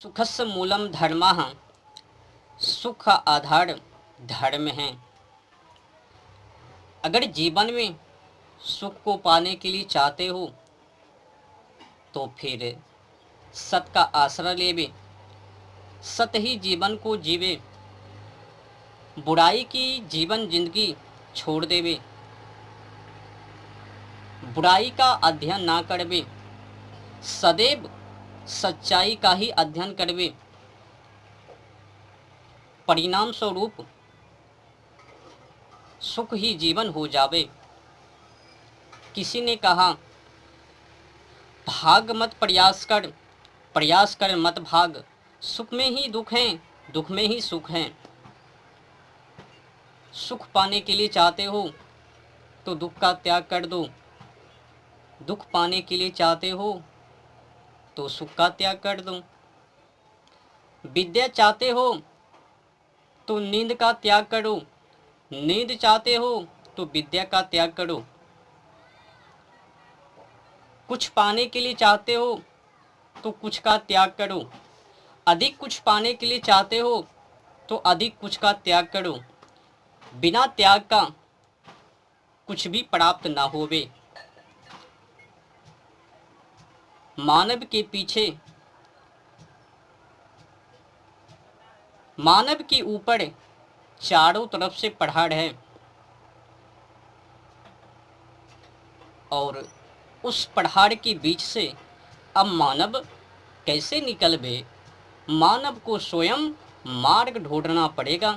सुखस्य मूलम धर्मः, सुख आधार धर्म है। अगर जीवन में सुख को पाने के लिए चाहते हो तो फिर सत का आसरा लेवे, सत ही जीवन को जीवे, बुराई की जीवन जिंदगी छोड़ देवे, बुराई का अध्ययन ना करवे, सदैव सच्चाई का ही अध्ययन करवे, परिणाम स्वरूप सुख ही जीवन हो जावे। किसी ने कहा, भाग मत प्रयास कर मत भाग, सुख में ही दुख है, दुख में ही सुख है। सुख पाने के लिए चाहते हो तो दुख का त्याग कर दो, दुख पाने के लिए चाहते हो तो सुख का त्याग कर दो। विद्या चाहते हो तो नींद का त्याग करो, नींद चाहते हो तो विद्या का त्याग करो। कुछ पाने के लिए चाहते हो तो कुछ का त्याग करो, अधिक कुछ पाने के लिए चाहते हो तो अधिक कुछ का त्याग करो। बिना त्याग का कुछ भी प्राप्त ना होवे। मानव के ऊपर चारों तरफ से पहाड़ है और उस पहाड़ के बीच से अब मानव कैसे निकलवे? मानव को स्वयं मार्ग ढूंढना पड़ेगा।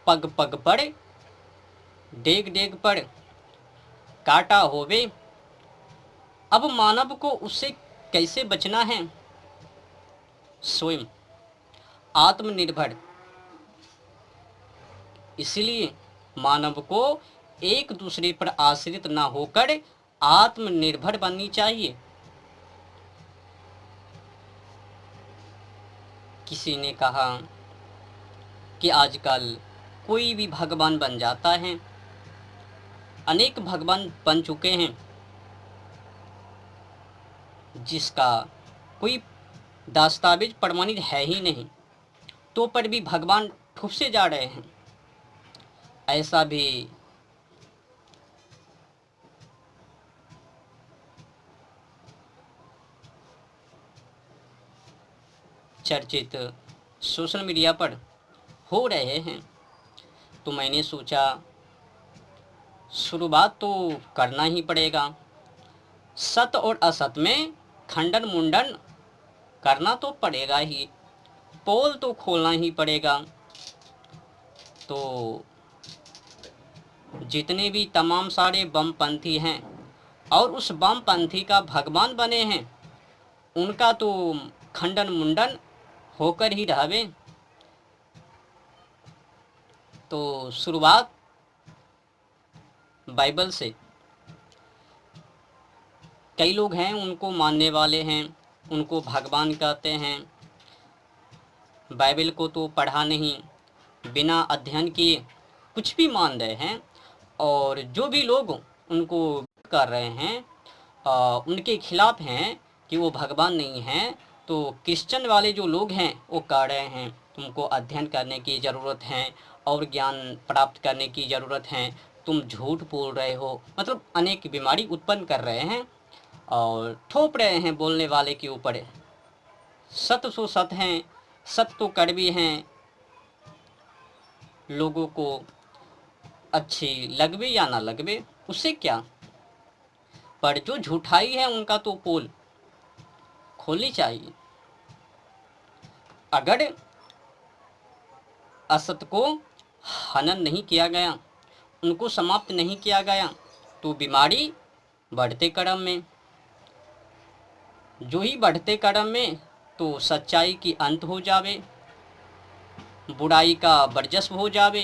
पग पग पर, डेग डेग पर काटा होवे। अब मानव को उससे कैसे बचना है? स्वयं आत्मनिर्भर। इसलिए मानव को एक दूसरे पर आश्रित ना होकर आत्मनिर्भर बननी चाहिए। किसी ने कहा कि आजकल कोई भी भगवान बन जाता है, अनेक भगवान बन चुके हैं जिसका कोई दस्तावेज प्रमाणित है ही नहीं, तो पर भी भगवान ठुपसे जा रहे हैं। ऐसा भी चर्चित सोशल मीडिया पर हो रहे हैं। तो मैंने सोचा शुरुआत तो करना ही पड़ेगा। सत और असत में खंडन मुंडन करना तो पड़ेगा ही, पोल तो खोलना ही पड़ेगा। तो जितने भी तमाम सारे बमपंथी हैं और उस बमपंथी का भगवान बने हैं, उनका तो खंडन मुंडन होकर ही रहवे। तो शुरुआत बाइबल से। कई लोग हैं उनको मानने वाले हैं, उनको भगवान कहते हैं, बाइबल को तो पढ़ा नहीं, बिना अध्ययन किए कुछ भी मान रहे हैं। और जो भी लोग उनको कर रहे हैं उनके खिलाफ हैं कि वो भगवान नहीं हैं। तो क्रिश्चियन वाले जो लोग हैं वो कह रहे हैं तुमको अध्ययन करने की ज़रूरत है और ज्ञान प्राप्त करने की ज़रूरत है, तुम झूठ बोल रहे हो। मतलब अनेक बीमारी उत्पन्न कर रहे हैं और थोप रहे हैं बोलने वाले के ऊपर। सत सो सत हैं, सत तो कड़वी हैं, लोगों को अच्छी लगवे या ना लगवे उससे क्या, पर जो झूठाई है उनका तो पोल खोलनी चाहिए। अगर असत को हनन नहीं किया गया, उनको समाप्त नहीं किया गया, तो बीमारी बढ़ते क्रम में, जो ही बढ़ते क्रम में तो सच्चाई की अंत हो जावे, बुराई का वर्चस्व हो जावे।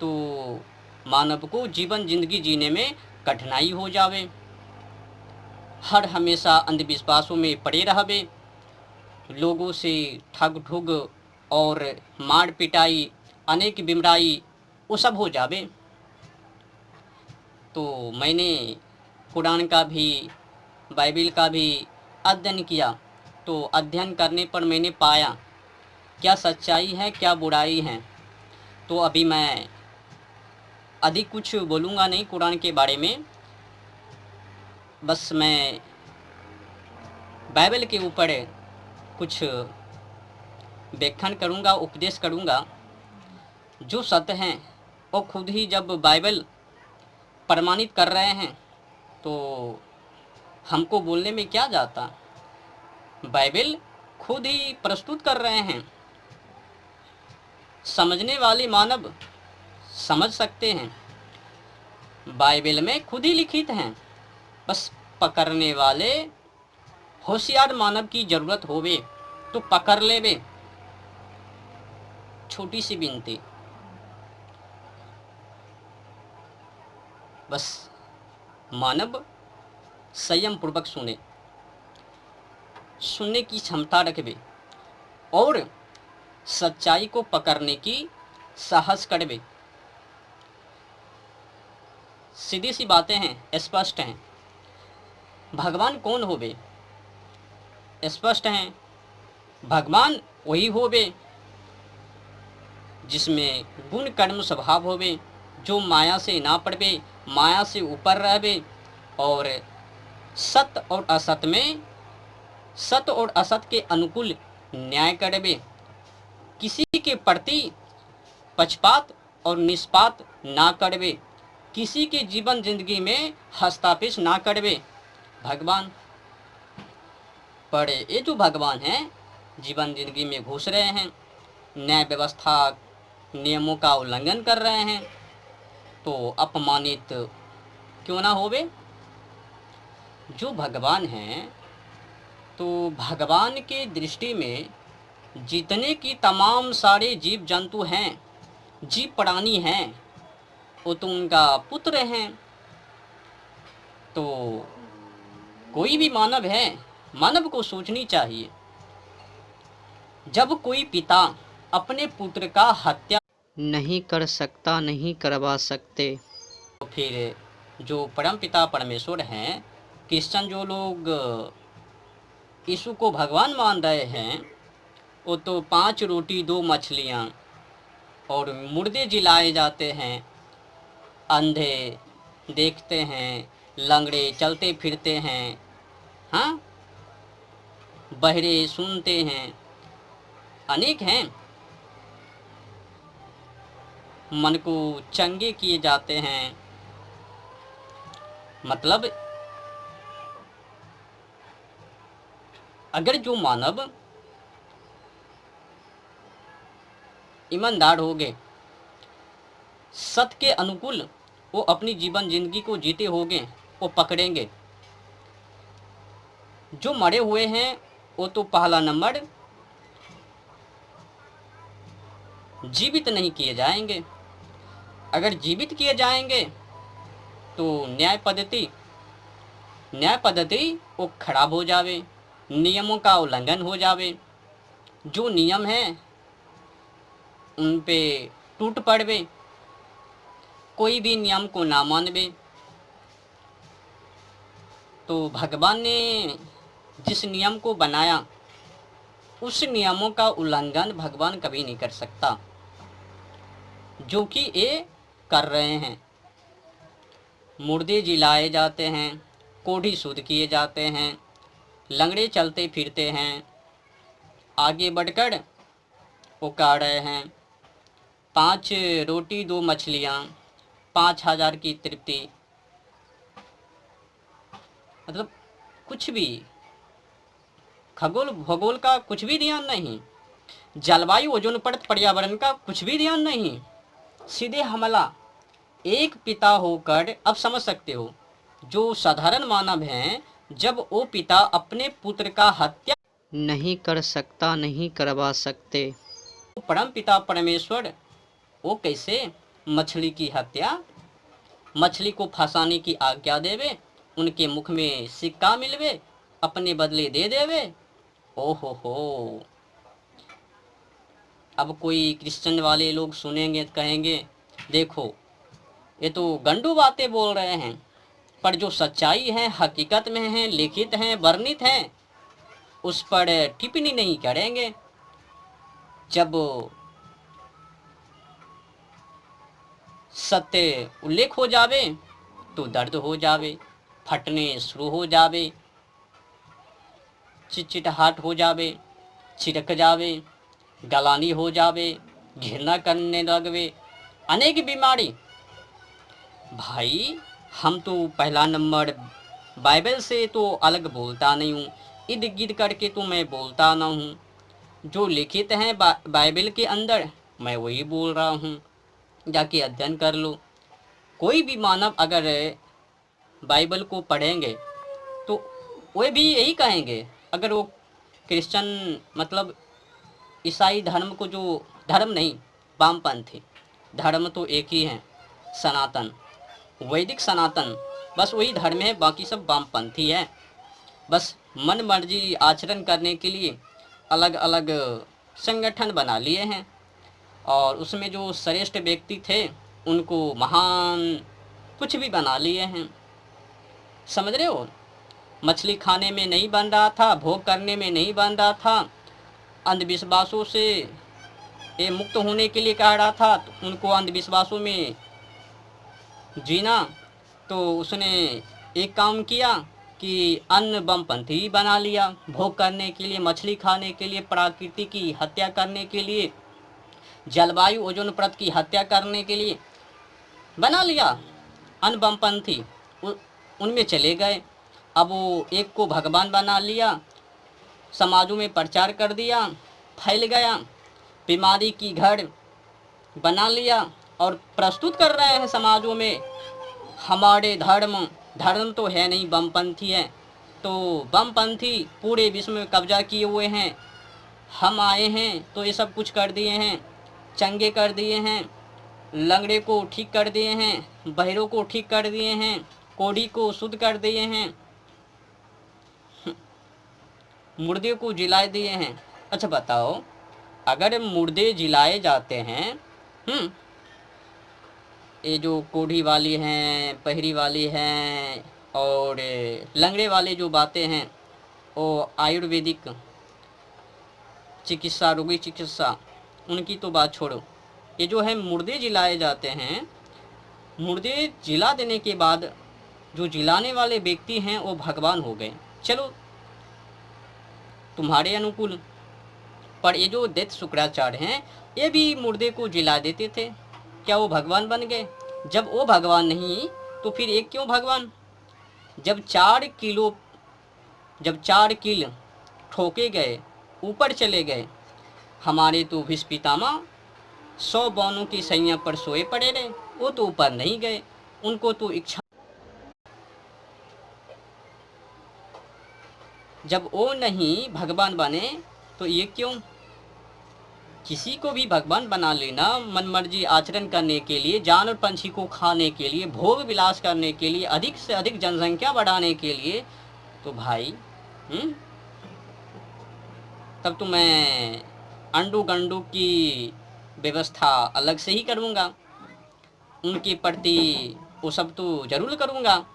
तो मानव को जीवन जिंदगी जीने में कठिनाई हो जावे, हर हमेशा अंधविश्वासों में पड़े रहवे, लोगों से ठग ठुग और मार पिटाई, अनेक बीमारी वो सब हो जावे। तो मैंने कुरान का भी, बाइबिल का भी अध्ययन किया, तो अध्ययन करने पर मैंने पाया क्या सच्चाई है क्या बुराई है। तो अभी मैं अधिक कुछ बोलूँगा नहीं कुरान के बारे में, बस मैं बाइबल के ऊपर कुछ व्याख्यान करूँगा, उपदेश करूँगा। जो सत्य हैं वो खुद ही जब बाइबल प्रमाणित कर रहे हैं तो हमको बोलने में क्या जाता। बाइबल खुद ही प्रस्तुत कर रहे हैं, समझने वाले मानव समझ सकते हैं। बाइबल में खुद ही लिखित हैं, बस पकड़ने वाले होशियार मानव की ज़रूरत होवे तो पकड़ लेवे। छोटी सी विनती, बस मानव संयम पूर्वक सुनने की क्षमता रखबे और सच्चाई को पकड़ने की साहस करबे। सीधी सी बातें हैं, स्पष्ट हैं। भगवान कौन होवे? स्पष्ट हैं, भगवान वही होवे जिसमें गुण कर्म स्वभाव होवे, जो माया से ना पड़बे, माया से ऊपर रहबे और सत्य और असत के अनुकूल न्याय करबे। किसी के प्रति पक्षपात और निष्पात ना करबे, किसी के जीवन जिंदगी में हस्तक्षेप ना करबे। भगवान पर ये जो भगवान हैं जीवन जिंदगी में घुस रहे हैं, न्याय व्यवस्था नियमों का उल्लंघन कर रहे हैं, तो अपमानित क्यों ना होवे। जो भगवान हैं तो भगवान के दृष्टि में जितने की तमाम सारे जीव जंतु हैं, जीव प्राणी हैं, वो तो उनका पुत्र हैं। तो कोई भी मानव है, मानव को सोचनी चाहिए, जब कोई पिता अपने पुत्र का हत्या नहीं कर सकता, नहीं करवा सकते, तो फिर जो परम पिता परमेश्वर हैं, क्रिश्चियन जो लोग यीशु को भगवान मान रहे हैं, वो तो 5 रोटी 2 मछलियाँ और मुर्दे जिलाए जाते हैं, अंधे देखते हैं, लंगड़े चलते फिरते हैं, हाँ, बहरे सुनते हैं, अनेक हैं, मन को चंगे किए जाते हैं। मतलब अगर जो मानव ईमानदार हो गए, सत्य के अनुकूल वो अपनी जीवन जिंदगी को जीते होंगे, वो पकड़ेंगे। जो मरे हुए हैं वो तो पहला नंबर जीवित नहीं किए जाएंगे। अगर जीवित किए जाएंगे तो न्याय पद्धति वो खराब हो जावे, नियमों का उल्लंघन हो जावे। जो नियम है उन पे टूट पड़वे, कोई भी नियम को ना मानवे। तो भगवान ने जिस नियम को बनाया उस नियमों का उल्लंघन भगवान कभी नहीं कर सकता, जो कि ये कर रहे हैं। मुर्दे जिलाए जाते हैं, कोढ़ी शुद्ध किए जाते हैं, लंगड़े चलते फिरते हैं, आगे बढ़कर वो कह रहे हैं 5 रोटी 2 मछलियाँ, 5000 की तृप्ति। मतलब कुछ भी खगोल भूगोल का कुछ भी ध्यान नहीं, जलवायु ओजोन परत पर्यावरण का कुछ भी ध्यान नहीं, सीधे हमला। एक पिता होकर अब समझ सकते हो, जो साधारण मानव हैं, जब वो पिता अपने पुत्र का हत्या नहीं कर सकता, नहीं करवा सकते, तो परम पिता परमेश्वर वो कैसे मछली की हत्या, मछली को फंसाने की आज्ञा देवे, उनके मुख में सिक्का मिलवे, अपने बदले दे देवे। ओहो हो। अब कोई क्रिश्चियन वाले लोग सुनेंगे तो कहेंगे देखो ये तो गंडू बातें बोल रहे हैं, पर जो सच्चाई है, हकीकत में है, लिखित हैं, वर्णित हैं, उस पर टिप्पणी नहीं करेंगे। जब सत्य उल्लेख हो जावे तो दर्द हो जावे, फटने शुरू हो जावे, चिटचिटाहट हो जावे, छिड़क जावे, गलानी हो जावे, घृणा करने लगवे, अनेक बीमारी। भाई हम तो पहला नंबर बाइबल से तो अलग बोलता नहीं हूँ, इर्द गिर्द करके तो मैं बोलता ना हूँ। जो लिखित हैं बाइबल के अंदर मैं वही बोल रहा हूँ, जाके अध्ययन कर लो। कोई भी मानव अगर बाइबल को पढ़ेंगे तो वे भी यही कहेंगे, अगर वो क्रिश्चियन मतलब ईसाई धर्म को, जो धर्म नहीं वामपंथी धर्म तो एक ही है, सनातन वैदिक सनातन, बस वही धर्म है, बाकी सब वामपंथी है। बस मन मर्जी आचरण करने के लिए अलग अलग संगठन बना लिए हैं, और उसमें जो श्रेष्ठ व्यक्ति थे उनको महान कुछ भी बना लिए हैं। समझ रहे हो? मछली खाने में नहीं बन रहा था, भोग करने में नहीं बन रहा था, अंधविश्वासों से ये मुक्त होने के लिए कह रहा था, तो उनको अंधविश्वासों में जीना, तो उसने एक काम किया कि अन्न वामपंथी बना लिया, भोग करने के लिए, मछली खाने के लिए, प्रकृति की हत्या करने के लिए, जलवायु ओजोन परत की हत्या करने के लिए बना लिया अन्न वामपंथी। उनमें चले गए। अब वो एक को भगवान बना लिया, समाजों में प्रचार कर दिया, फैल गया, बीमारी की घर बना लिया और प्रस्तुत कर रहे हैं समाजों में, हमारे धर्म तो है नहीं, वामपंथी है। तो वामपंथी पूरे विश्व में कब्जा किए हुए हैं, हम आए हैं तो ये सब कुछ कर दिए हैं, चंगे कर दिए हैं, लंगड़े को ठीक कर दिए हैं, बहरों को ठीक कर दिए हैं, कोढ़ी को शुद्ध कर दिए हैं, मुर्दे को जिला दिए हैं। अच्छा बताओ, अगर मुर्दे जिलाए जाते हैं, ये जो कोढ़ी वाली हैं, पहरी वाली हैं और लंगड़े वाले जो बातें हैं, वो आयुर्वेदिक चिकित्सा, रोगी चिकित्सा, उनकी तो बात छोड़ो। ये जो है मुर्दे जिलाए जाते हैं, मुर्दे जिला देने के बाद जो जिलाने वाले व्यक्ति हैं वो भगवान हो गए। चलो तुम्हारे अनुकूल, पर ये जो दैत्य शुक्राचार्य हैं ये भी मुर्दे को जिला देते थे, क्या वो भगवान बन गए? जब वो भगवान नहीं तो फिर एक क्यों भगवान? जब 4 किल ठोके गए, ऊपर चले गए, हमारे तो भीष्म पितामह 100 बाणों की सैया पर सोए पड़े रहे, वो तो ऊपर नहीं गए, उनको तो इच्छा। जब वो नहीं भगवान बने तो ये क्यों? किसी को भी भगवान बना लेना, मनमर्जी आचरण करने के लिए, जानवर पंछी को खाने के लिए, भोग विलास करने के लिए, अधिक से अधिक जनसंख्या बढ़ाने के लिए, तो भाई तब तो मैं अंडू गंडू की व्यवस्था अलग से ही करूँगा, उनके प्रति वो सब तो जरूर करूँगा।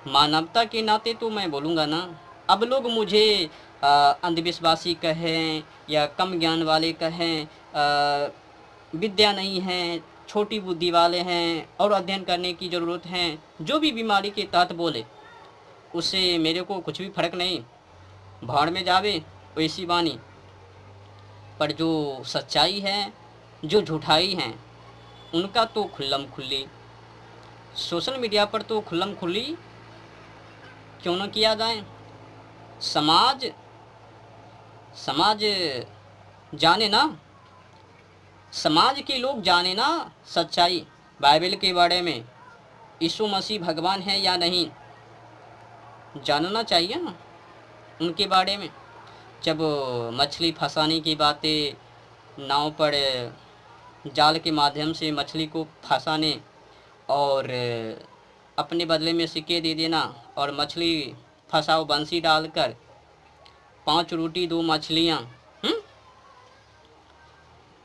मानवता के नाते तो मैं बोलूँगा ना। अब लोग मुझे अंधविश्वासी कहें या कम ज्ञान वाले कहें, विद्या नहीं है, छोटी बुद्धि वाले हैं और अध्ययन करने की ज़रूरत है, जो भी बीमारी के तहत बोले, उससे मेरे को कुछ भी फर्क नहीं, भाड़ में जावे वैसी वाणी। पर जो सच्चाई है, जो झूठाई है, उनका तो खुल्लम खुल्ली सोशल मीडिया पर तो खुल्लम खुल्ली क्यों न किया जाए। समाज जाने ना, समाज के लोग जाने ना सच्चाई बाइबल के बारे में, यीशु मसीह भगवान है या नहीं, जानना चाहिए ना उनके बारे में। जब मछली फंसाने की बातें, नाव पर जाल के माध्यम से मछली को फंसाने और अपने बदले में सिक्के दे देना, और मछली फंसाओ बंसी डालकर, 5 रोटी 2 मछलियाँ।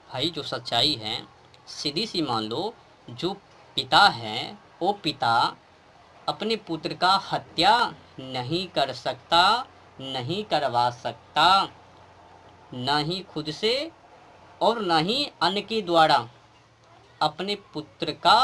भाई जो सच्चाई है सीधी सी मान लो, जो पिता है वो पिता अपने पुत्र का हत्या नहीं कर सकता, नहीं करवा सकता, न ही खुद से और न ही अन्य के द्वारा अपने पुत्र का